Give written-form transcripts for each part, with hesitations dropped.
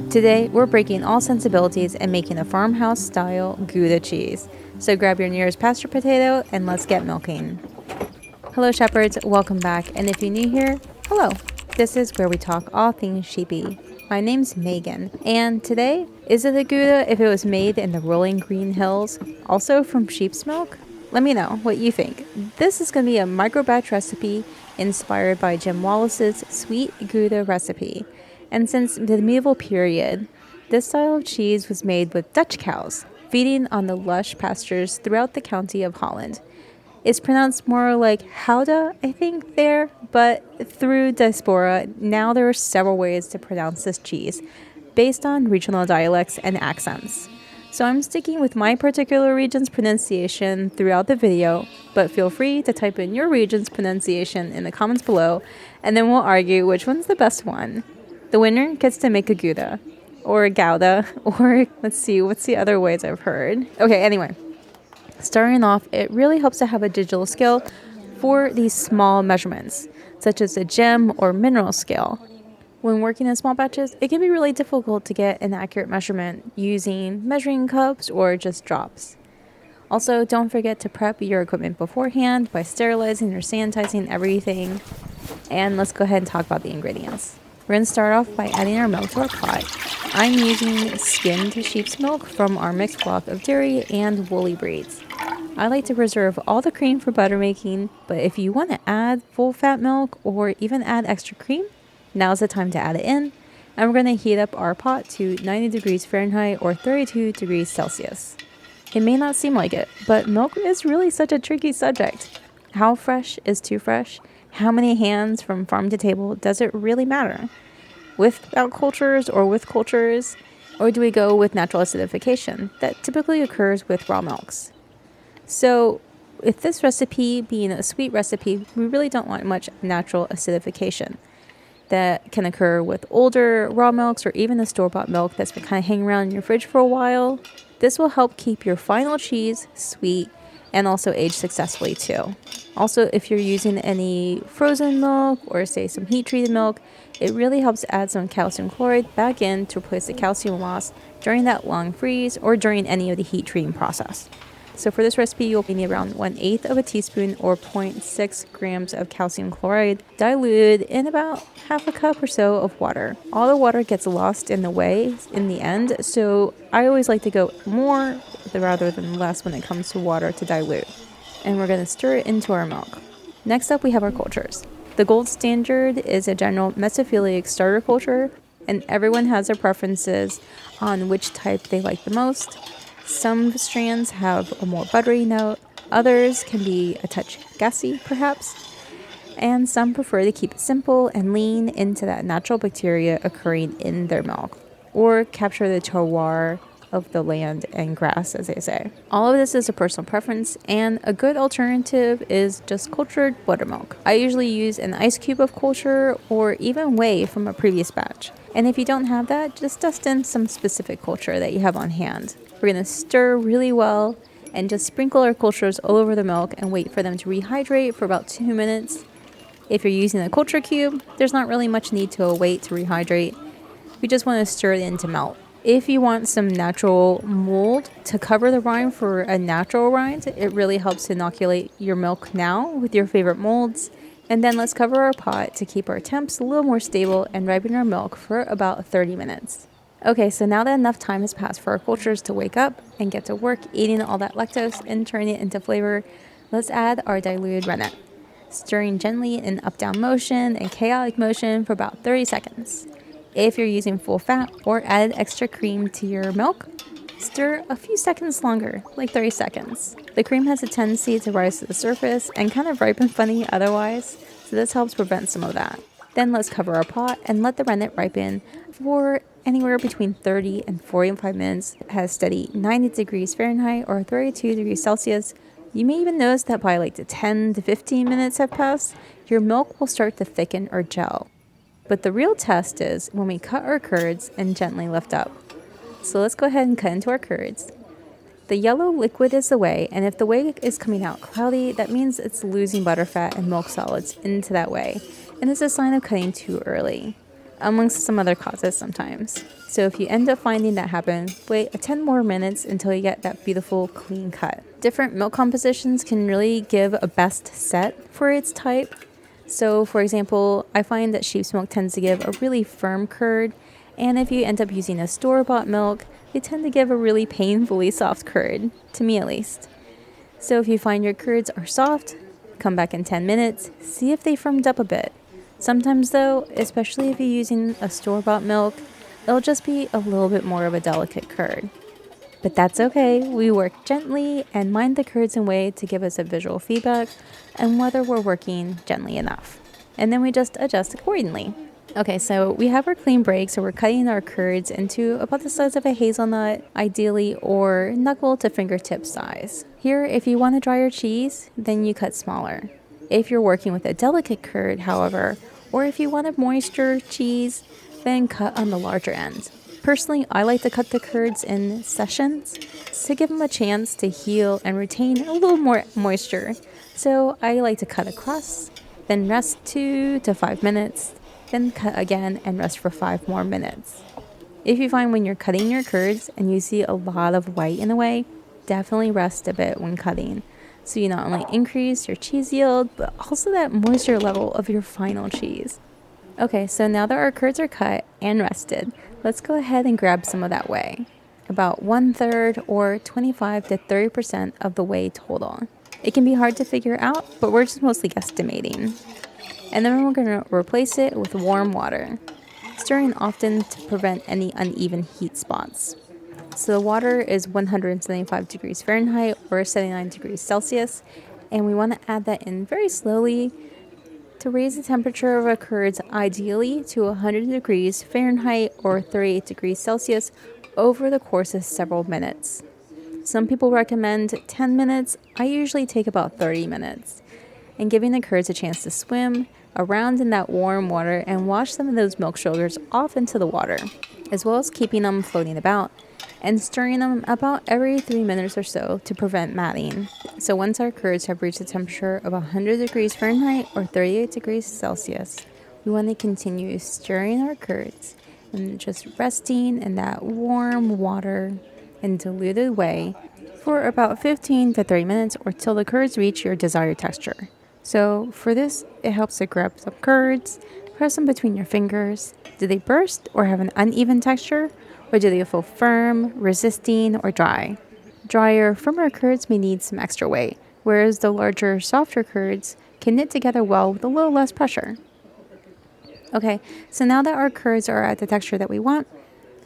Today, we're breaking all sensibilities and making a farmhouse-style Gouda cheese. So grab your nearest pasture potato and let's get milking. Hello shepherds, welcome back, and if you're new here, hello. This is where we talk all things sheepy. My name's Megan, and today, is it a Gouda if it was made in the rolling green hills, also from sheep's milk? Let me know what you think. This is going to be a micro batch recipe inspired by Jim Wallace's sweet Gouda recipe. And since the medieval period, this style of cheese was made with Dutch cows, feeding on the lush pastures throughout the county of Holland. It's pronounced more like Gouda, I think, there, but through diaspora, now there are several ways to pronounce this cheese, based on regional dialects and accents. So I'm sticking with my particular region's pronunciation throughout the video, but feel free to type in your region's pronunciation in the comments below, and then we'll argue which one's the best one. The winner gets to make a Gouda, or a Gouda, or let's see, what's the other ways I've heard? Okay, anyway, starting off, it really helps to have a digital scale for these small measurements, such as a gem or mineral scale. When working in small batches, it can be really difficult to get an accurate measurement using measuring cups or just drops. Also, don't forget to prep your equipment beforehand by sterilizing or sanitizing everything. And let's go ahead and talk about the ingredients. We're going to start off by adding our milk to our pot. I'm using skimmed sheep's milk from our mixed flock of dairy and woolly breeds. I like to preserve all the cream for butter making, but if you want to add full fat milk or even add extra cream, now's the time to add it in. And we're going to heat up our pot to 90 degrees Fahrenheit or 32 degrees Celsius. It may not seem like it, but milk is really such a tricky subject. How fresh is too fresh? How many hands from farm to table does it really matter? Without cultures or with cultures? Or do we go with natural acidification that typically occurs with raw milks? So with this recipe being a sweet recipe, we really don't want much natural acidification that can occur with older raw milks or even the store-bought milk that's been kind of hanging around in your fridge for a while. This will help keep your final cheese sweet and also age successfully too. Also, if you're using any frozen milk or say some heat treated milk, it really helps add some calcium chloride back in to replace the calcium loss during that long freeze or during any of the heat treating process. So for this recipe, you'll need around 1/8 of a teaspoon or 0.6 grams of calcium chloride diluted in about half a cup or so of water. All the water gets lost in the whey in the end, so I always like to go more rather than less when it comes to water to dilute. And we're going to stir it into our milk. Next up, we have our cultures. The gold standard is a general mesophilic starter culture, and everyone has their preferences on which type they like the most. Some strands have a more buttery note, others can be a touch gassy perhaps, and some prefer to keep it simple and lean into that natural bacteria occurring in their milk, or capture the terroir of the land and grass, as they say. All of this is a personal preference, and a good alternative is just cultured buttermilk. I usually use an ice cube of culture or even whey from a previous batch. And if you don't have that, just dust in some specific culture that you have on hand. We're going to stir really well and just sprinkle our cultures all over the milk and wait for them to rehydrate for about 2 minutes. If you're using a culture cube, there's not really much need to wait to rehydrate. We just want to stir it in to melt. If you want some natural mold to cover the rind for a natural rind, it really helps to inoculate your milk now with your favorite molds. And then let's cover our pot to keep our temps a little more stable and ripen our milk for about 30 minutes. Okay, so now that enough time has passed for our cultures to wake up and get to work eating all that lactose and turning it into flavor, let's add our diluted rennet, stirring gently in up-down motion and chaotic motion for about 30 seconds. If you're using full fat or added extra cream to your milk, stir a few seconds longer, like 30 seconds. The cream has a tendency to rise to the surface and kind of ripen funny otherwise, so this helps prevent some of that. Then let's cover our pot and let the rennet ripen for anywhere between 30 and 45 minutes at a steady 90 degrees Fahrenheit or 32 degrees Celsius. You may even notice that by like the 10 to 15 minutes have passed, your milk will start to thicken or gel. But the real test is when we cut our curds and gently lift up. So let's go ahead and cut into our curds. The yellow liquid is the whey, and if the whey is coming out cloudy, that means it's losing butterfat and milk solids into that whey, and it's a sign of cutting too early, amongst some other causes sometimes. So if you end up finding that happen, wait 10 more minutes until you get that beautiful clean cut. Different milk compositions can really give a best set for its type. So for example, I find that sheep's milk tends to give a really firm curd, and if you end up using a store-bought milk, they tend to give a really painfully soft curd, to me at least. So if you find your curds are soft, come back in 10 minutes, see if they firmed up a bit. Sometimes though, especially if you're using a store-bought milk, it'll just be a little bit more of a delicate curd. But that's okay, we work gently and mind the curds in whey to give us a visual feedback on whether we're working gently enough. And then we just adjust accordingly. Okay, so we have our clean break, so we're cutting our curds into about the size of a hazelnut, ideally, or knuckle to fingertip size. Here, if you want to dry your cheese, then you cut smaller. If you're working with a delicate curd, however, or if you want a moisture cheese, then cut on the larger end. Personally, I like to cut the curds in sessions to give them a chance to heal and retain a little more moisture. So I like to cut across, then rest 2 to 5 minutes, then cut again and rest for 5 more minutes. If you find when you're cutting your curds and you see a lot of white in the way, definitely rest a bit when cutting. So you not only increase your cheese yield, but also that moisture level of your final cheese. Okay, so now that our curds are cut and rested, let's go ahead and grab some of that whey. About 1/3 or 25 to 30% of the whey total. It can be hard to figure out, but we're just mostly guesstimating. And then we're going to replace it with warm water, stirring often to prevent any uneven heat spots. So the water is 175 degrees Fahrenheit or 79 degrees Celsius, and we want to add that in very slowly to raise the temperature of our curds ideally to 100 degrees Fahrenheit or 38 degrees Celsius over the course of several minutes. Some people recommend 10 minutes. I usually take about 30 minutes. And giving the curds a chance to swim around in that warm water and wash some of those milk sugars off into the water, as well as keeping them floating about and stirring them about every 3 minutes or so to prevent matting. So once our curds have reached a temperature of 100 degrees Fahrenheit or 38 degrees Celsius, we want to continue stirring our curds and just resting in that warm water and diluted whey for about 15 to 30 minutes or till the curds reach your desired texture. So for this, it helps to grab some curds, press them between your fingers. Do they burst or have an uneven texture? Or do they feel firm, resisting, or dry? Drier, firmer curds may need some extra weight, whereas the larger, softer curds can knit together well with a little less pressure. Okay, so now that our curds are at the texture that we want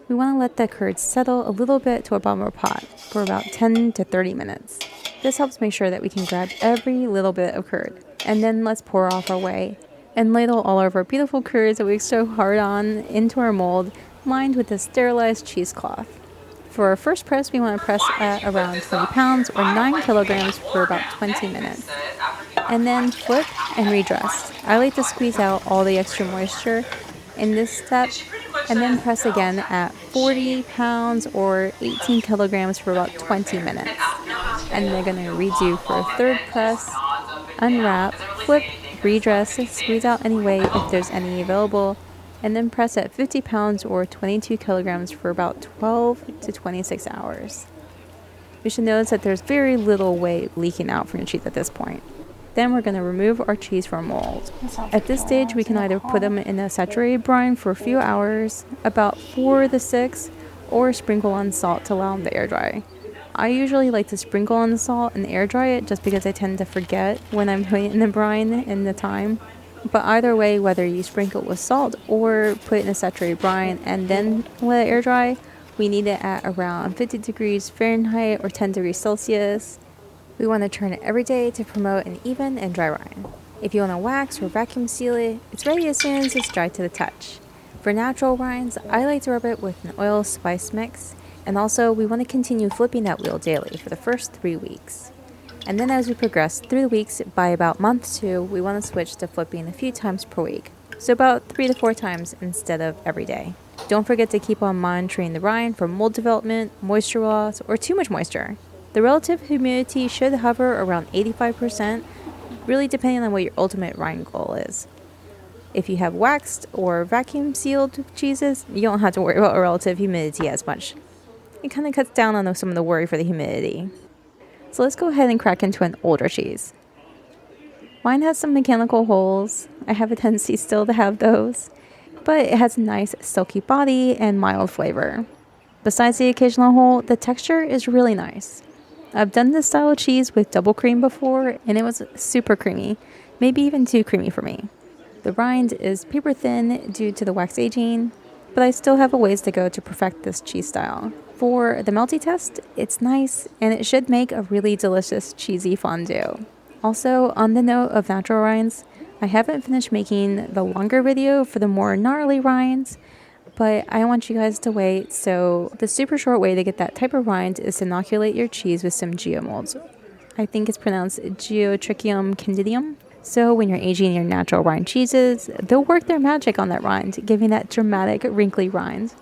to let the curds settle a little bit to our bottom of our pot for about 10 to 30 minutes. This helps make sure that we can grab every little bit of curd. And then let's pour off our whey and ladle all of our beautiful curds that we worked so hard on into our mold, lined with a sterilized cheesecloth. For our first press, we want to press at around 20 pounds or 9 kilograms for about 20 minutes. And then flip and redress. I like to squeeze out all the extra moisture in this step and then press again at 40 pounds or 18 kilograms for about 20 minutes. And they're going to redo for a third press, unwrap, flip, redress, squeeze out any whey if there's any available, and then press at 50 pounds or 22 kilograms for about 12 to 26 hours. You should notice that there's very little whey leaking out from your cheese at this point. Then we're going to remove our cheese from mold. At this stage, we can either put them in a saturated brine for a few hours, about 4 to 6, or sprinkle on salt to allow them to air dry. I usually like to sprinkle on the salt and air dry it just because I tend to forget when I'm putting it in the brine in the time. But either way, whether you sprinkle it with salt or put it in a saturated brine and then let it air dry, we need it at around 50 degrees Fahrenheit or 10 degrees Celsius. We want to turn it every day to promote an even and dry rind. If you want to wax or vacuum seal it, it's ready as soon as it's dry to the touch. For natural rinds, I like to rub it with an oil spice mix, and also we want to continue flipping that wheel daily for the first 3 weeks. And then as we progress through the weeks, by about month 2, we want to switch to flipping a few times per week. So about 3 to 4 times instead of every day. Don't forget to keep on monitoring the rind for mold development, moisture loss, or too much moisture. The relative humidity should hover around 85%, really depending on what your ultimate rind goal is. If you have waxed or vacuum sealed cheeses, you don't have to worry about relative humidity as much. It kind of cuts down on some of the worry for the humidity. So let's go ahead and crack into an older cheese. Mine has some mechanical holes. I have a tendency still to have those, but it has a nice silky body and mild flavor. Besides the occasional hole, the texture is really nice. I've done this style of cheese with double cream before, and it was super creamy, maybe even too creamy for me. The rind is paper thin due to the wax aging, but I still have a ways to go to perfect this cheese style. For the melty test, it's nice, and it should make a really delicious cheesy fondue. Also, on the note of natural rinds, I haven't finished making the longer video for the more gnarly rinds, but I want you guys to wait. So the super short way to get that type of rind is to inoculate your cheese with some geomolds. I think it's pronounced Geotrichium candidum. So when you're aging your natural rind cheeses, they'll work their magic on that rind, giving that dramatic wrinkly rind.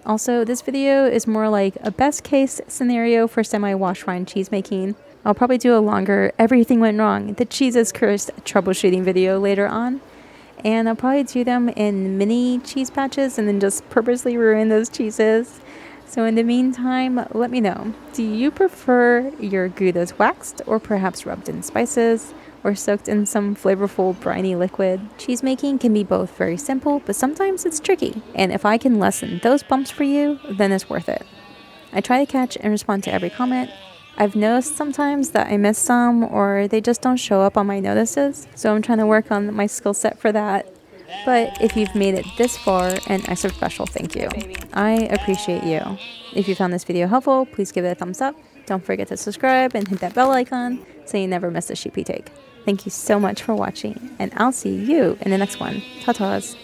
Also, this video is more like a best case scenario for semi-wash rind cheese making. I'll probably do a longer everything went wrong, the cheese is cursed troubleshooting video later on. And I'll probably do them in mini cheese batches and then just purposely ruin those cheeses. So in the meantime, let me know. Do you prefer your Goudas waxed or perhaps rubbed in spices or soaked in some flavorful briny liquid? Cheese making can be both very simple, but sometimes it's tricky. And if I can lessen those bumps for you, then it's worth it. I try to catch and respond to every comment. I've noticed sometimes that I miss some or they just don't show up on my notices, so I'm trying to work on my skill set for that. But if you've made it this far, an extra special thank you. I appreciate you. If you found this video helpful, please give it a thumbs up. Don't forget to subscribe and hit that bell icon so you never miss a sheepy take. Thank you so much for watching, and I'll see you in the next one. Ta-tas.